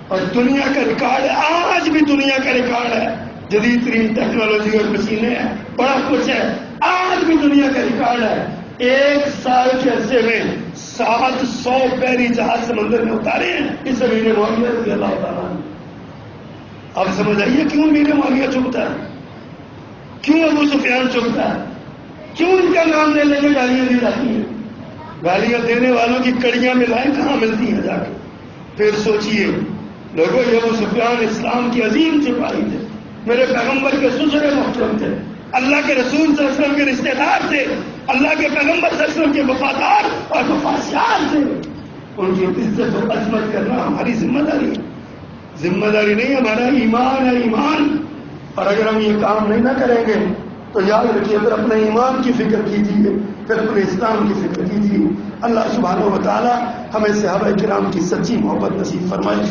اور دنیا کا ریکارڈ ہے، آج بھی دنیا کا ریکارڈ ہے، جدید ترین ٹیکنالوجی اور مشینیں ہیں، بڑا کچھ ہے، آج بھی دنیا کا ریکارڈ ہے۔ 1 سال کے عرصے میں 700 بحری جہاز سمندر میں اتارے ہیں اس امیر معاویہ رضی اللہ تعالیٰ نے۔ اب سمجھ آئیے کیوں امیر معاویہ چپتا ہے، کیوں ابو سفیان چپتا ہے، کیوں ان کا نام لے لے کے گالیاں دی جاتی ہیں؟ گالیاں دینے والوں کی کڑیاں ملائیں کہاں ملتی ہیں جا کے؟ پھر سوچئے لوگوں، یہ ابو سفیان اسلام کی عظیم سپاہی تھے، میرے پیغمبر کے سسر محترم تھے، اللہ کے رسول صلی اللہ علیہ وسلم کے رشتے دار تھے، اللہ کے پیغمبر صلی اللہ علیہ وسلم کے وفادار اور وفادار تھے۔ ان کی عزت و عظمت کرنا ہماری ذمہ داری ہے، ذمہ داری نہیں، ہمارا ایمان ہے، ایمان۔ اور اگر ہم یہ کام نہیں نہ کریں گے تو یاد رکھیے پھر اپنے ایمان کی فکر کیجیے، پھر اپنے اسلام کی فکر کیجیے۔ اللہ سبحانہ و تعالی ہمیں صحابہ کرام کی سچی محبت نصیب فرمائے۔